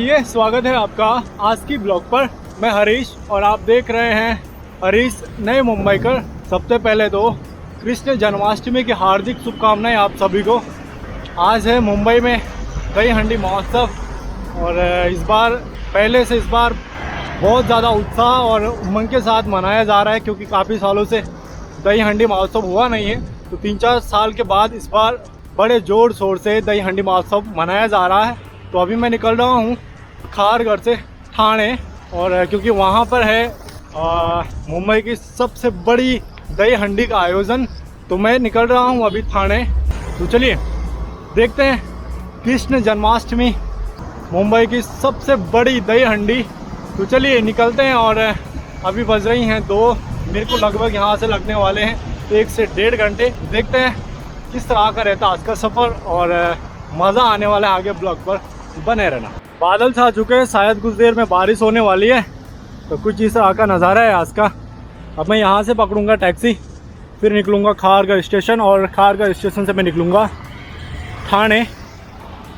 चलिए स्वागत है आपका आज की ब्लॉग पर। मैं हरीश और आप देख रहे हैं हरीश नए मुंबईकर। सबसे पहले तो कृष्ण जन्माष्टमी की हार्दिक शुभकामनाएं आप सभी को। आज है मुंबई में दही हंडी महोत्सव और इस बार पहले से इस बार बहुत ज़्यादा उत्साह और उमंग के साथ मनाया जा रहा है, क्योंकि काफ़ी सालों से दही हंडी महोत्सव हुआ नहीं है। तो 3-4 साल के बाद इस बार बड़े ज़ोर शोर से दही हंडी महोत्सव मनाया जा रहा है। तो अभी मैं निकल रहा हूँ खारघर से ठाणे, और क्योंकि वहाँ पर है मुंबई की सबसे बड़ी दही हंडी का आयोजन। तो मैं निकल रहा हूँ अभी ठाणे। तो चलिए देखते हैं कृष्ण जन्माष्टमी मुंबई की सबसे बड़ी दही हंडी। तो चलिए निकलते हैं। और अभी बज रही हैं 2, मेरे को लगभग यहाँ से लगने वाले हैं 1 से 1.5 घंटे। देखते हैं किस तरह का रहता आज का सफ़र और मज़ा आने वाला है। आगे ब्लॉग पर बने रहना। बादल छा चुके हैं, शायद कुछ देर में बारिश होने वाली है। तो कुछ इस तरह का नज़ारा है आज का। अब मैं यहाँ से पकड़ूंगा टैक्सी, फिर निकलूँगा खारघर स्टेशन, और खारघर स्टेशन से मैं निकलूँगा ठाणे,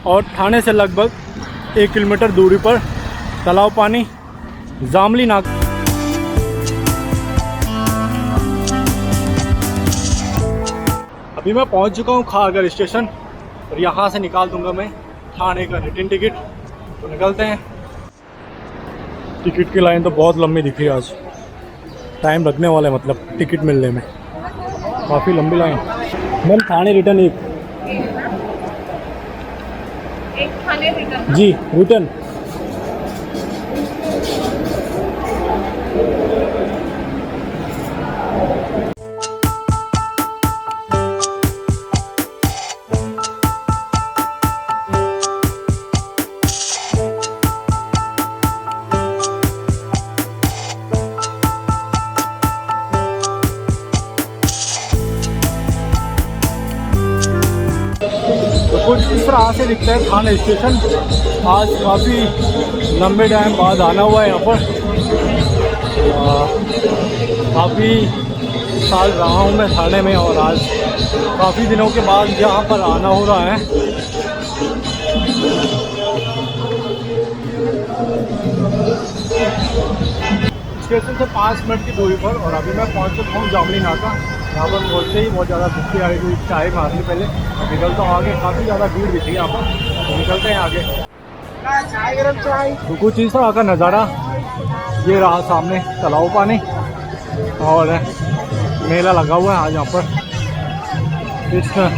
और ठाणे से लगभग 1 किलोमीटर दूरी पर तालाब पानी जामली नाक। अभी मैं पहुंच चुका हूं खारघर स्टेशन, और यहां से निकाल दूंगा मैं ठाणे का रिटर्न टिकट। तो निकलते हैं। टिकट की लाइन तो बहुत लंबी दिख रही है आज, टाइम लगने वाला है मतलब टिकट मिलने में, काफ़ी लंबी लाइन। मैम ठाणे रिटर्न एक ठाणे रिटर्न जी रिटर्न। कुछ इस तरह से दिखता है ठाणे स्टेशन। आज काफ़ी लंबे टाइम बाद आना हुआ है यहाँ पर। काफ़ी साल रहा हूँ मैं ठाणे में, और आज काफ़ी दिनों के बाद यहाँ पर आना हो रहा है। स्टेशन से 5 मिनट की दूरी पर, और अभी मैं पहुँच चुका हूँ जामली नाका। यहाँ पर पहुँचते ही बहुत ज़्यादा भीड़ आ रही, चाय मारने पहले निकलता हूँ आगे। काफ़ी ज़्यादा भीड़ दिख रही है यहाँ पर। तो निकलते हैं आगे। तो कुछ इस तरह का नज़ारा ये रहा सामने तालाब पानी, और मेला लगा हुआ है आज यहाँ पर कृष्ण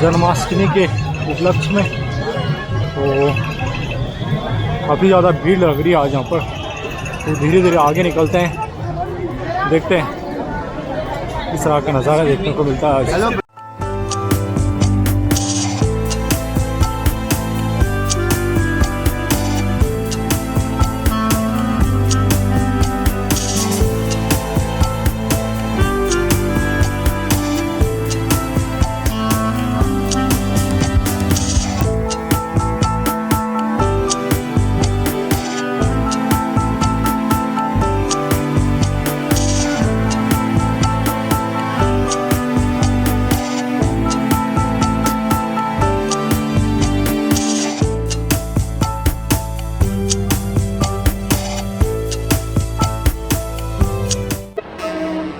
जन्माष्टमी के उपलक्ष्य में। तो काफ़ी ज़्यादा भीड़ लग रही है आज यहाँ पर। तो धीरे धीरे आगे निकलते हैं, देखते हैं इस तरह का नज़ारा देखने को मिलता है आज।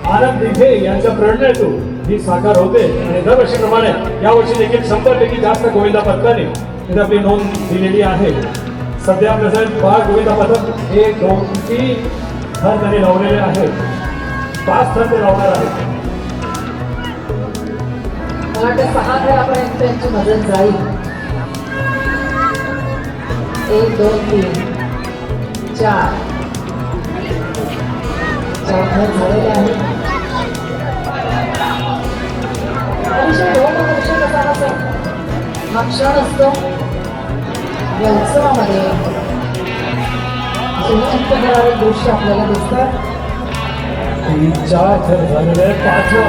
आनंद दिघे यांच्या प्रेरणेतून ही साकार होते, आणि दरवर्षीप्रमाणे यावर्षी देखील 100 पैकी जास्त गोविंदा पथकाने इथे आपली नोंद दिलेली आहे। सध्या प्रेझेंट 5 गोविंदा पथक हे 2-3 थर त्यांनी लावलेले आहेत, 5 थर ते लावणार आहेत। मला वाटतं 6 थरापर्यंत त्यांची मदत जाईल। 1 2 3 4 थर झालेले आहेत। अतिशय रोमहर्षक असा हा क्षण असतो या उत्सवामध्ये। सुनिश्चित करावे दृश्य आपल्याला दिसतात। 4 थर झालेले आहेत, 5वा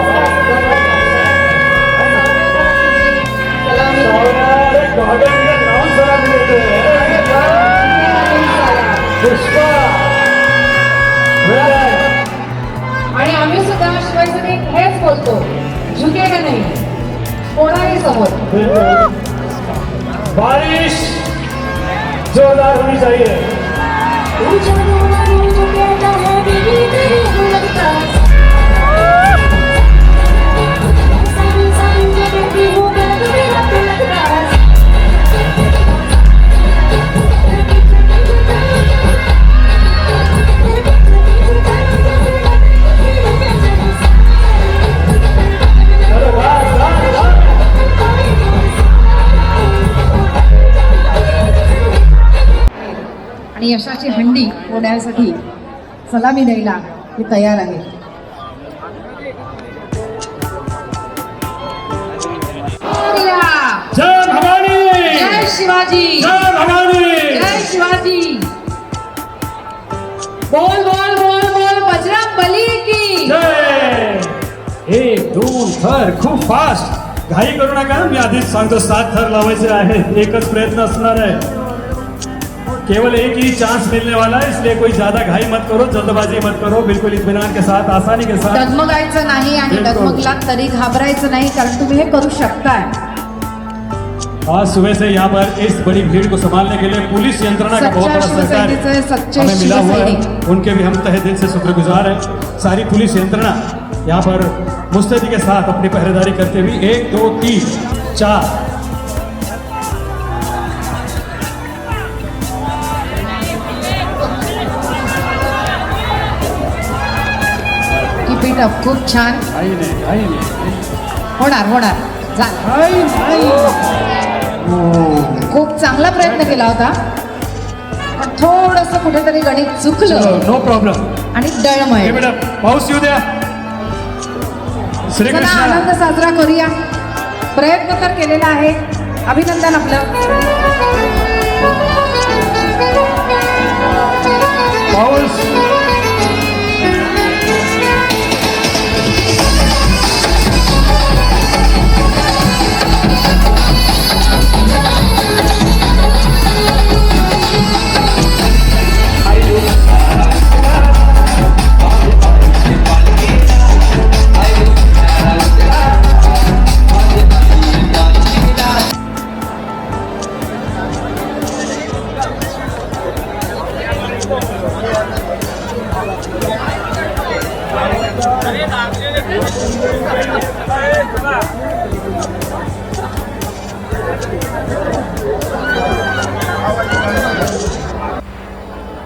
आणि आम्ही सुद्धा शिवाय हेच बोलतो, झुकेगा नहीं, कोणाही समोर बारिश जोरदार होनी चाहिए। चलो, वाह, वाह, वाह। आणि यशाची हंडी फोडण्यासाठी सलामी द्यायला ते तयार आहे. जय भवानी, जय शिवाजी, जय भवानी। जय शिवाजी. बोल बोल बोल बोल बजरंग बली की. जय. 1 2 थर खूप फास्ट, घाई करू नका. मी आधीच सांगतो 7 थर लावायचे आहेत. एकच प्रयत्न असणार आहे, केवल एक ही चांस मिलने वाला है, इसलिए कोई ज्यादा घाई मत करो, जल्दबाजी मत करो, बिल्कुल इत्मीनान के साथ, आसानी के साथ. डगमगायचं नाही आणि बिलकुल. डगमगलात तरी घाबरायचं नाही, कारण तुम्ही हे करू शकताय. आज सुबह से यहाँ पर इस बड़ी भीड़ को संभालने के लिए पुलिस यंत्रणा का बहुत बड़ा सच्चा सहकार शिवसैनिक, सच्चे हमें मिला हुआ है. शिवसैनिक. उनके भी हम तहे दिल से शुक्रगुजार हैं. सारी पुलिस यंत्रणा यहाँ पर मुस्तैदी के साथ अपनी पहरेदारी करते हुए 1 2 3 4 Keep it up. खूप छान. होणार होणार खूप चांगला प्रयत्न केला होता, पण थोडस कुठेतरी गणित चुकलं नो प्रॉब्लेम. आणि डळमळ. पाऊस येऊ द्या. चला श्रीकृष्ण. आनंद साजरा करूया. प्रयत्न तर केलेला आहे. अभिनंदन आपलं. पाऊस.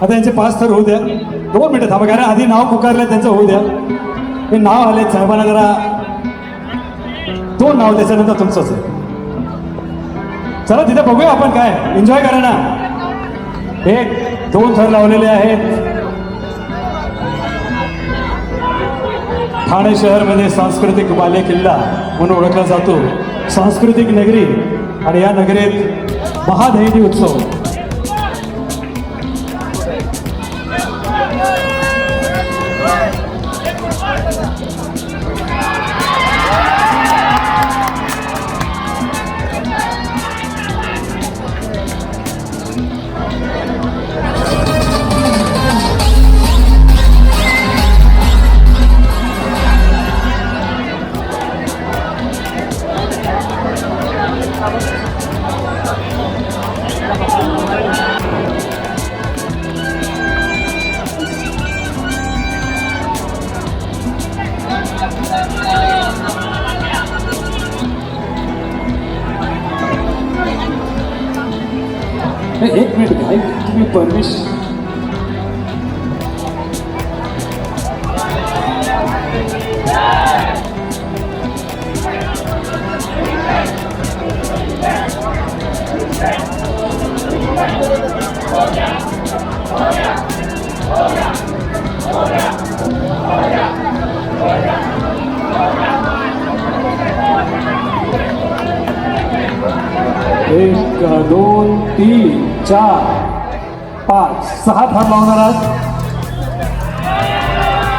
आता यांचे 5 थर होऊ द्या. 2 मिनिटं थांबा, कारण आधी नाव पुकारलं त्यांचं होऊ द्या. हे नाव आले साहेबांना, जरा 2 नाव त्याच्यानंतर तुमचंच आहे. चला तिथे बघूया आपण, काय एन्जॉय करा ना. 1 2 थर लावलेले आहेत. ठाणे शहरमध्ये सांस्कृतिक बाले किल्ला म्हणून ओळखला जातो, सांस्कृतिक नगरी. आणि या नगरीत महादैवी उत्सव. एक मिनिट भाई, तुम्ही परमिशन. एक 2 3 4 5 6 थार लावणार आहात.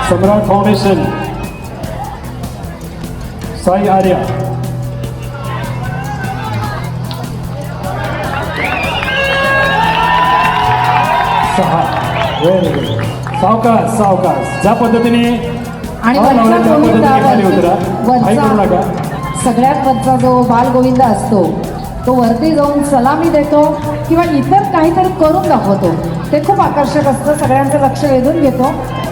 Samrat foundation, Sai Arya. 6. Very good. सावकाश सावकाश, ज्या पद्धतीने आणि हात लावले त्या पद्धतीने खाली उतरा, काही करू वरचा नका. सगळ्यात वरचा जो बालगोविंद असतो तो वरती जाऊन सलामी देतो की किंवा इतर काहीतरी करून दाखवतो ते खूप आकर्षक असतं, सगळ्यांचं लक्ष वेधून घेतो.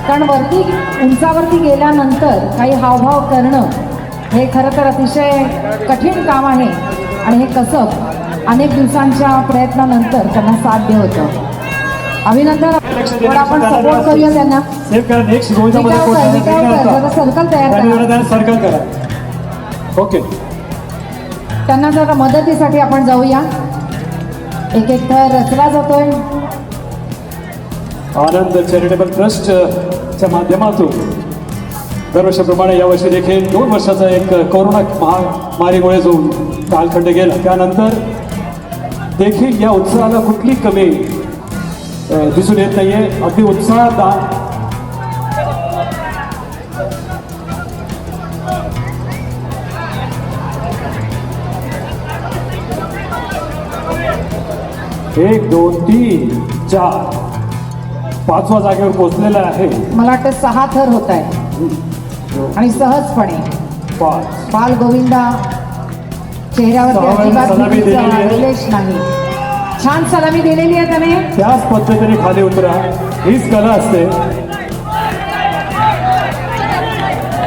कारण वरती उंचावरती गेल्यानंतर काही हावभाव करणं हे खरं तर अतिशय कठीण काम आहे आणि हे कसब अनेक दिवसांच्या प्रयत्नानंतर त्यांना साध्य होतं. अभिनंदन. पण आपण सपोर्ट करूया त्यांना. सेव्ह करा. नेक्स्ट गोविंदा पथक जरा सर्कल तयार करा. सर्कल करा. ओके, त्यांना जरा मदतीसाठी आपण जाऊया. एक एक थर रचला जातोय. आनंद चॅरिटेबल ट्रस्टच्या माध्यमातून दरवर्षीप्रमाणे यावर्षी देखील 2 वर्षाचा एक कोरोना महामारीमुळे जो कालखंड गेला त्यानंतर देखील या उत्साहाला कुठली कमी दिसून येत नाहीये. अगदी उत्साहात एक 2 3 4 5व्या जागेवर पोहोचलेला आहे. मला वाटतं 6 थर होत आहे आणि सहजपणे 5 बाल गोविंदा चेहऱ्यावर सलामी दिलेली आहे. रिलेश नाही. छान सलामी दिलेली आहे त्याने. त्याच पद्धतीने खाली उतरा. हीच कला असते.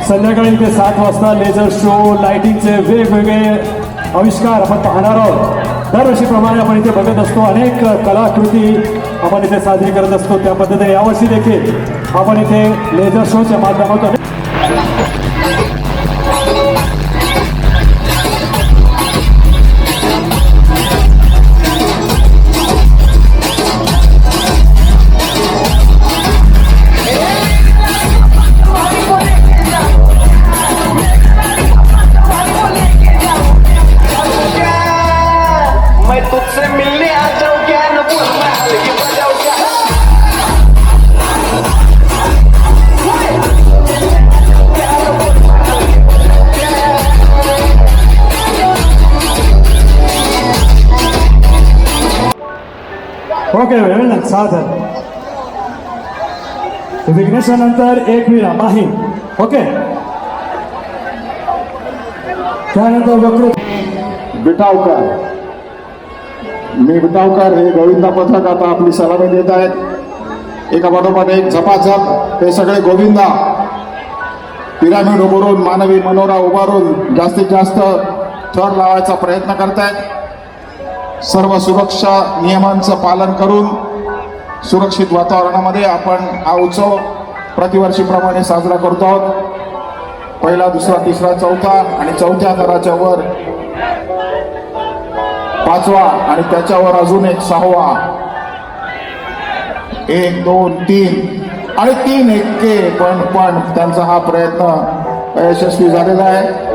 संध्याकाळी ते 7 वाजता लेझर शो, लाइटिंगचे वेगवेगळे आविष्कार आपण पाहणार आहोत. दरवर्षीप्रमाणे आपण इथे बघत असतो. अनेक कलाकृती आपण इथे साजरी करत असतो. त्या पद्धतीने यावर्षी देखील आपण इथे लेझर शोच्या माध्यमातून ओके ना 7 विघ्नेशानंतर एक विरा माही. ओके, त्यानंतर वक्र बिटावकर. मी बिटावकर हे गोविंदा पथक आता आपली सलामी देत आहेत. एका पाठोपाठ एक झपाझप ते सगळे गोविंदा पिरामिड उभारून मानवी मनोरा उभारून जास्तीत जास्त थर लावायचा प्रयत्न करतायत. सर्व सुरक्षा नियमांचं पालन करून सुरक्षित वातावरणामध्ये आपण हा उत्सव प्रतिवर्षीप्रमाणे साजरा करतो आहोत. पहिला, दुसरा, तिसरा, चौथा आणि चौथ्या थराच्या वर 5वा आणि त्याच्यावर अजून एक 6वा. 1 2 3 आणि 3 एक्के पण त्यांचा हा प्रयत्न यशस्वी झालेला आहे.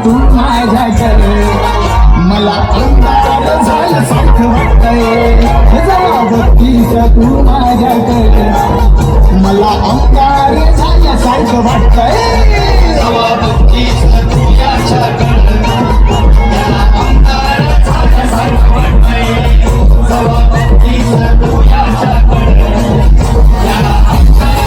तू माझ्याकडे मला अंधार झाल्यासारखं वाटतंय. जबाबतीच तू माझ्याकडे मला अंधार झाल्यासारखं वाटतंय. जबाबतीच तू याच्याकडे मला अंधार झाल्यासारखं वाटतंय. जबाबतीच तू याच्याकडे मला अंधार.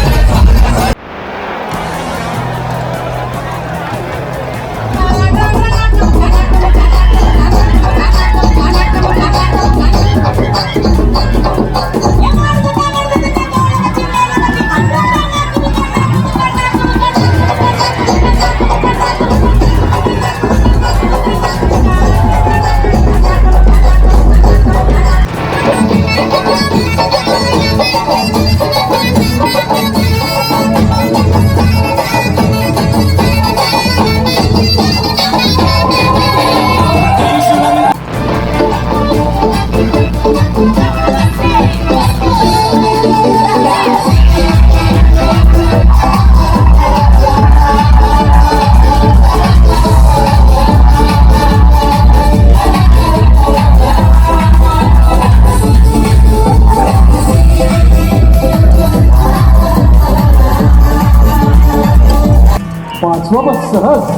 5वं पण सहज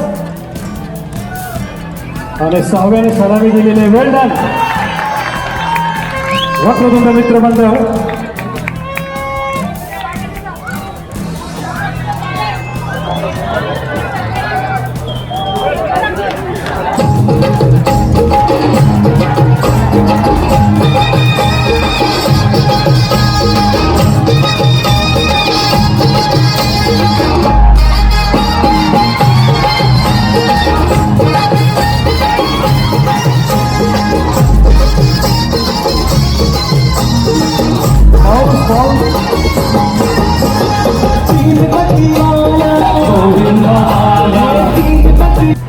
आणि 6व्याने सलामी दिलेले वेल डन वक्रतुंड मित्र मंडळ.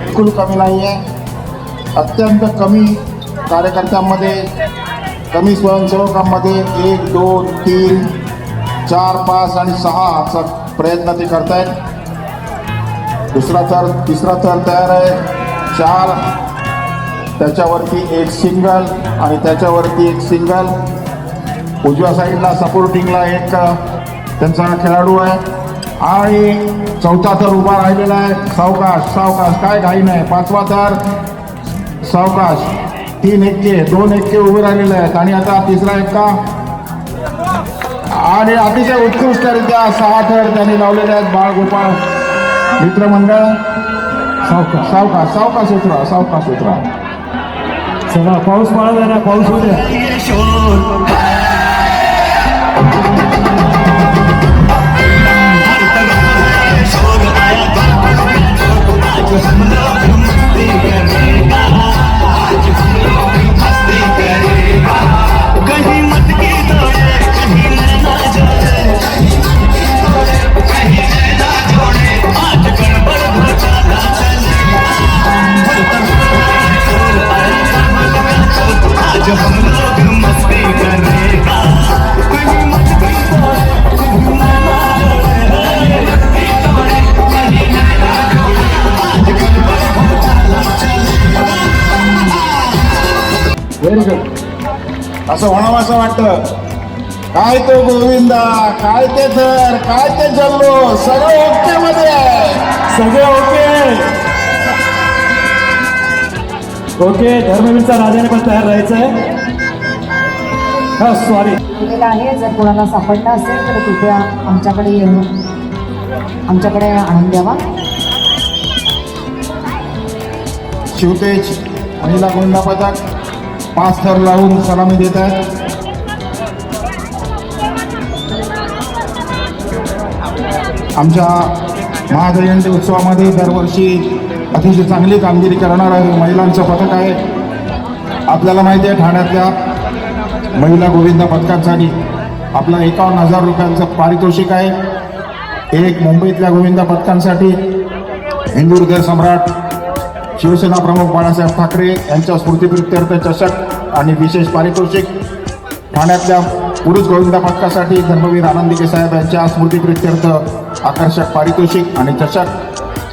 बिलकुल कमी नाही आहे. अत्यंत कमी कार्यकर्त्यांमध्ये, कमी स्वयंसेवकांमध्ये 1, 2, 3, 4, 5 आणि 6चा प्रयत्न ते करतायत. दुसरा थर, तिसरा थर तयार आहे. 4, त्याच्यावरती एक सिंगल आणि त्याच्यावरती एक सिंगल. उजव्या साईडला सपोर्टिंगला एक त्यांचा खेळाडू आहे आणि चौथा थर उभा राहिलेला आहे. सावकाश सावकाश, काय घाई नाही. 5वा थर सावकाश. 3 एक्के 2 एक्के उभे राहिलेले आहेत आणि आता तिसरा एक्का आणि अतिशय उत्कृष्टरित्या 6 थर त्यांनी लावलेले आहेत. बाळगोपाळ मित्रमंडळ. सावकाश सावकाश सावकाश उतरा, सावकाश उतरा. चला पाऊस पडा जरा, पाऊस होऊ द्या. Very good. असं म्हणावं असं वाटतं. काय तो गोविंदा, काय ते थर, काय ते जल्लो, सगळं ओके मध्ये आहे. सगळे ओके ओके. धर्मवीरचा राजाने पण तयार राहायचंय. हा सॉरी दिलेला आहे. जर कोणाला सापडला असेल तर कृपया आमच्याकडे येऊन आमच्याकडे आणून द्यावा. शिवतेज महिला गोविंदा पथक 5 थर लावून सलामी देत आहेत. आमच्या महाजयंती उत्सवामध्ये दरवर्षी अतिशय चांगली कामगिरी करणारं महिलांचं पथक आहे. आपल्याला माहिती आहे ठाण्यातल्या महिला गोविंदा पथकांसाठी आपलं 51,000 रुपयांचं पारितोषिक आहे. एक मुंबईतल्या गोविंदा पथकांसाठी हिंदू हृदय सम्राट शिवसेना प्रमुख बाळासाहेब ठाकरे यांच्या स्मृतिप्रित्यर्थ चषक आणि विशेष पारितोषिक. ठाण्यातल्या पुरुष गोविंदा पथकासाठी धर्मवीर आनंदिके साहेब यांच्या स्मृतिप्रित्यर्थ आकर्षक पारितोषिक आणि चषक.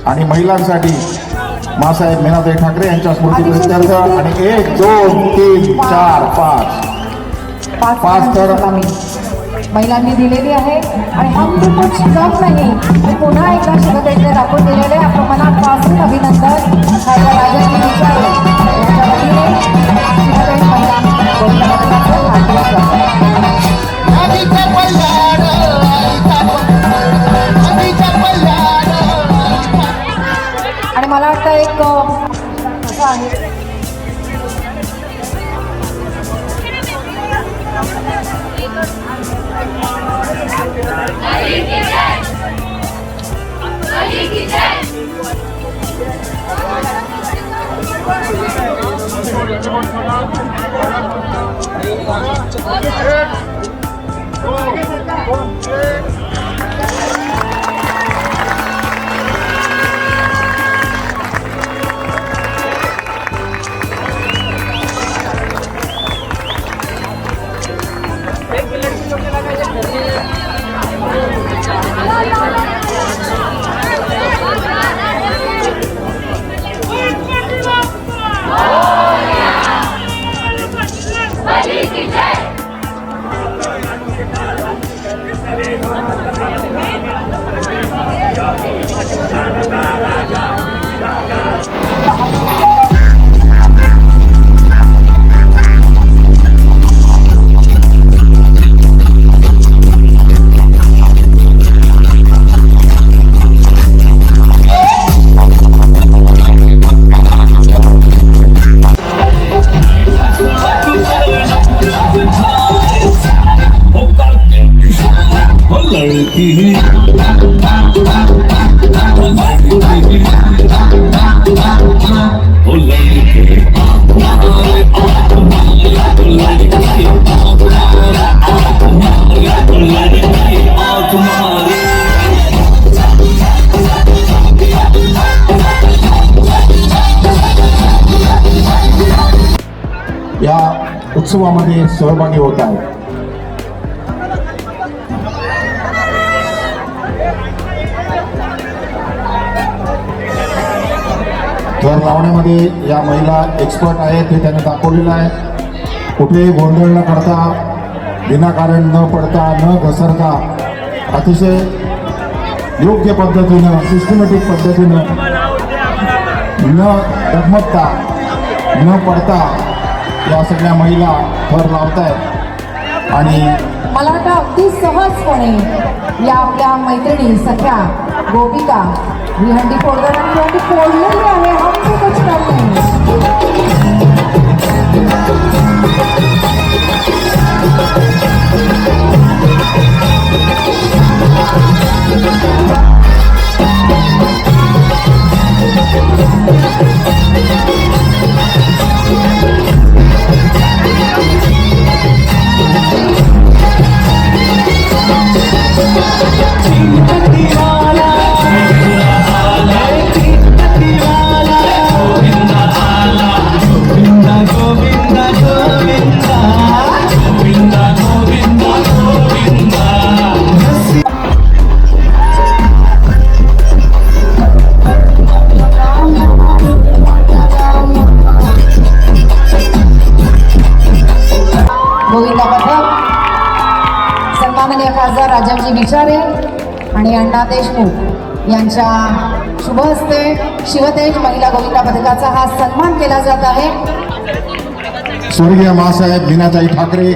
आणि महिलांसाठी मासाहेब मीनाताई ठाकरे यांच्या स्मृतिप्रित्यर्थ आणि 1, 2, 3, 4, 5 थर महिलांनी दिलेली आहे. आणि हम तो कुछ कम नाही, हे पुन्हा एकदा शिवतेजने दाखवून दिलेले आहे. आपल्या मनापासून अभिनंदन. खासदार राजाजी विचार यांच्या वतीने शिवतेज महिला गोविंदा पथकाचं हार्दिक स्वागत. आणि मला वाटतं एक असं आहे की जय। उत्सवामध्ये सहभागी होत आहेत. थर लावण्यामध्ये या महिला एक्सपर्ट आहेत हे त्यांनी दाखवलेलं आहे. कुठेही गोंधळ न करता, विनाकारण न पडता, न घसरता, अतिशय योग्य पद्धतीनं, सिस्टमॅटिक पद्धतीनं, न डगमगता, न पडता या सगळ्या महिला थर लावत आहेत. आणि मला वाटतं अगदी सहजपणे या आपल्या मैत्रिणी सख्या गोपिका ही हंडी फोडतात आणि हंडी फोडलेली आहे. हमको कुछ कम नाही. गोविंदा पथक सन्माननीय खासदार राजाजी विचारे आणि अण्णा देशमुख यांच्या शुभ हस्ते शिवतेज महिला गोविंदा पथकाचा हा सन्मान केला जात आहे. स्वर्गीय मासाहेब मीनाताई ठाकरे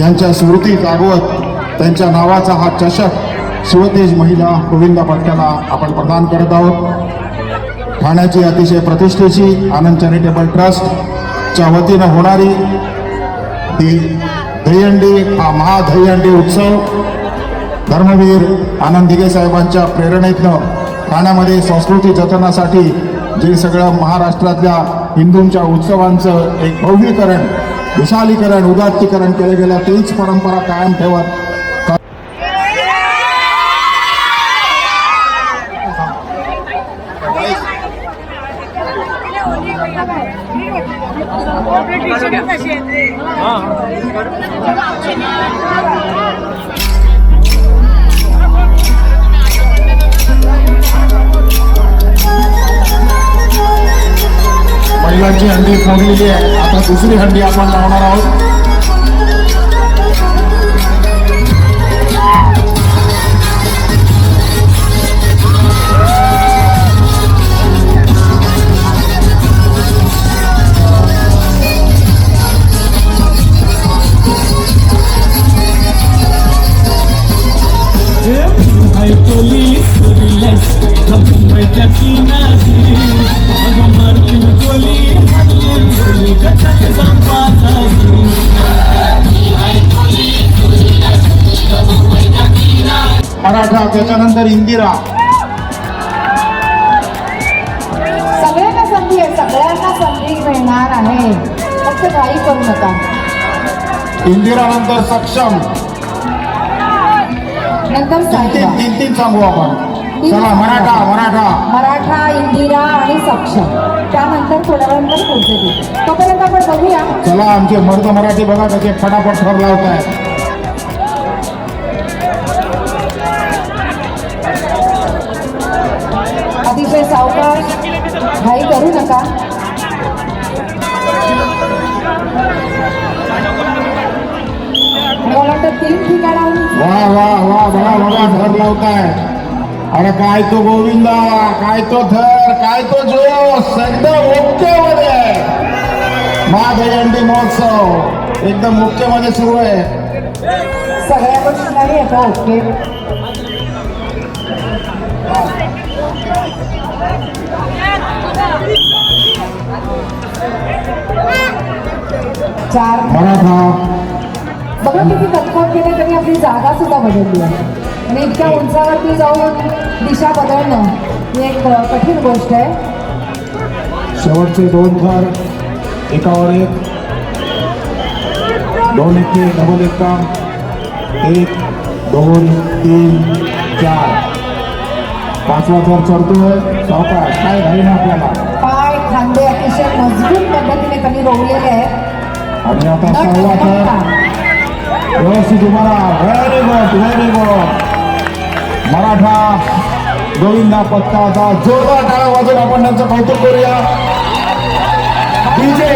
यांच्या स्मृती जागवत त्यांच्या नावाचा हा चषक शिवतेज महिला गोविंदा पथकाला आपण प्रदान करत आहोत. ठाण्याची अतिशय प्रतिष्ठेची आनंद चॅरिटेबल ट्रस्टच्या वतीनं होणारी ही दहीहंडी, हा महादहीहंडी उत्सव धर्मवीर आनंद दिघे साहेबांच्या प्रेरणेतनं ठाण्यामध्ये संस्कृती जतनासाठी जे सगळं महाराष्ट्रातल्या हिंदूंच्या उत्सवांचं एक भव्यीकरण, विशालीकरण, उदात्तीकरण केलं गेलं, तीच परंपरा कायम ठेवत महिलांची हंडी फोडलेली आहे. आता दुसरी हंडी आपण लावणार आहोत. मराठा, त्याच्यानंतर इंदिरा. सगळ्यांना संधी आहे, सगळ्यांना संधी मिळणार आहे, फक्त घाई करू नका. इंदिरा नंतर सक्षम. नंतर साईबाबा. तीन सांगू आपण. चला, मराठा, इंदिरा आणि सक्षम. त्यानंतर थोड्या वेळानंतर पुढचे दिवस. तोपर्यंत आपण बघूया. चला, आमचे मर्द मराठी बघा कसे फटाफट ठर लावत आहे. अतिशय सावकाश, घाई करू नका. मला वाटतं 3 ठिकाणाहून वा बघा ठर लावताय. अरे काय तो गोविंदा, काय तो थर, काय तो जोश, एकदम ओकेमध्ये. महादहीहंडी महोत्सव एकदम मुख्यमध्ये सुरू आहे. सगळ्या गोष्टी नाही येतो. ओके, चार मराठा. बघा किती तत्पण केले तरी आपली जागा सुद्धा बदलली आहे. आणि इतक्या उंचावरती जाऊन दिशा बदलणं ही एक कठीण गोष्ट आहे. शेवटचे 2 थर एकावर एक, 2 एके डबल एक्का, 1 2 3 4. 5वा थर चढतोय. सावकाश, काय घाई ना आपल्याला. पाय खांदे अतिशय मजबूत पद्धतीने त्यांनी रोवलेले आहेत. आणि आता 6वा थर व्यवस्थित उभा. Very good. मराठा गोविंदा पथकाचा जोरदार टाळ्या वाजून आपण त्यांचं कौतुक करूया. डीजे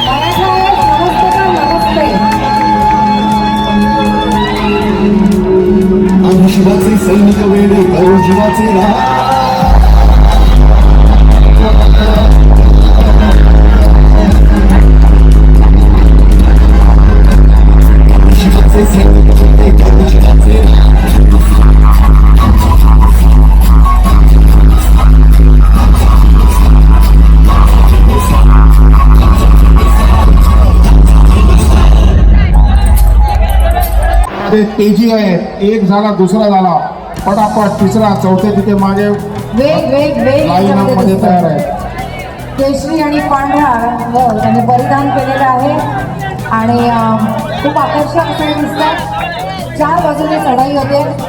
मराठा नमस्ते का नमस्ते. आम्ही शिवाचे सैनिक वेळे भाऊ जीवाचे राहा. शिवाचे सैनिक वेळे भाऊ जीवाचे राहा. तेजी आहे. एक झाला, दुसरा झाला, पटापट तिसरा, चौथे तिथे मागे वेग लाईन अप मध्ये तयार आहे. केशरी आणि पांढरा रंग त्यांनी परिधान केलेलं आहे आणि खूप आकर्षक असे दिसतात. 4 बाजूने चढाई होते.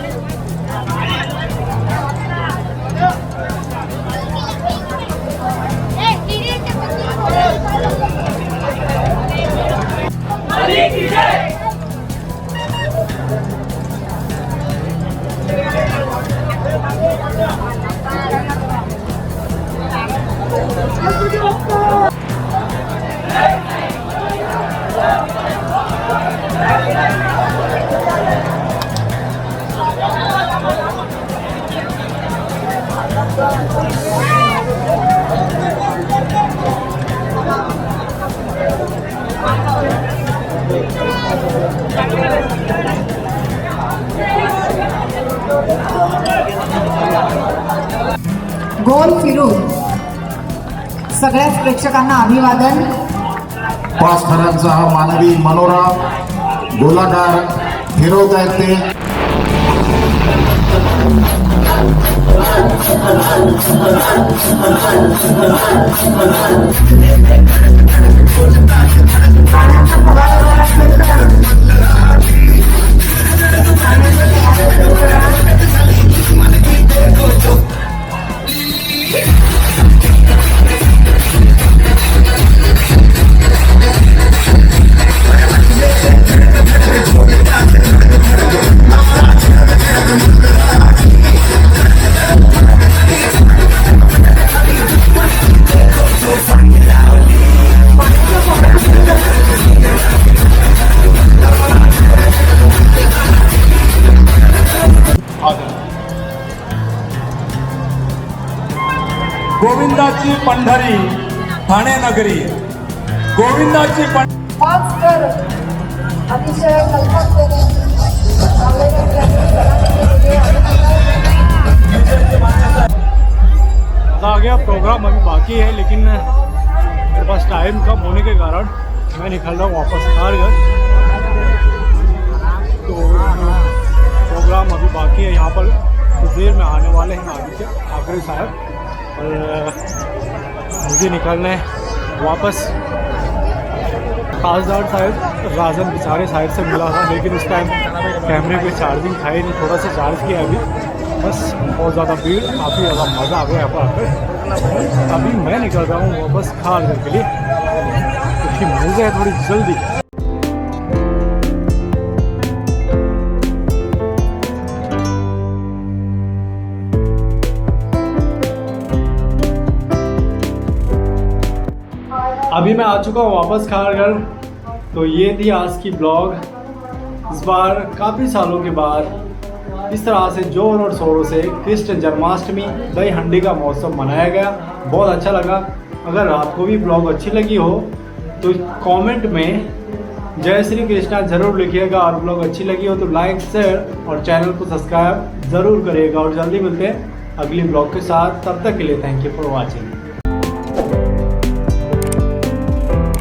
गोल फिरून सगळ्याच प्रेक्षकांना अभिवादन. 5 थरांचा हा मानवी मनोरा गोलाकार फिरवतायत ते. गोविंदाची पंढरी ठाणे नगरी. गोविंदाची पाच कर अतिशय कल्पकतेने आ गया. प्रोग्राम अभी बाकी है लेकिन मेरे पास टाइम कम होने के कारण मैं निकल रहा हूँ वापस खारघर. तो प्रोग्राम अभी बाकी है. यहाँ पर कुछ देर में आने वाले हैं आदित्य ठाकरे साहब और मुझे निकलना है वापस. खासदार साहब राजन बिचारे साहब से मिला था लेकिन उस टाइम कैमरे पे चार्जिंग था ही नहीं. थोड़ा सा चार्ज किया अभी. बस बहुत ज़्यादा भीड़, काफ़ी ज़्यादा मज़ा आ गया यहाँ पर आकर. अभी मैं निकल रहा हूँ वापस खारघर के लिए क्योंकि मुझे है थोड़ी जल्दी. अभी मैं आ चुका हूँ वापस खारघर. तो ये थी आज की ब्लॉग. इस बार काफ़ी सालों के बाद इस तरह से जोर और शोरों से कृष्ण जन्माष्टमी दही हंडी का महोत्सव मनाया गया. बहुत अच्छा लगा. अगर रात को भी ब्लॉग अच्छी लगी हो तो कमेंट में जय श्री कृष्णा ज़रूर लिखिएगा. और ब्लॉग अच्छी लगी हो तो लाइक, शेयर और चैनल को सब्सक्राइब ज़रूर करिएगा. और जल्दी मिलते हैं अगली ब्लॉग के साथ. तब तक के लिए थैंक यू फॉर वॉचिंग.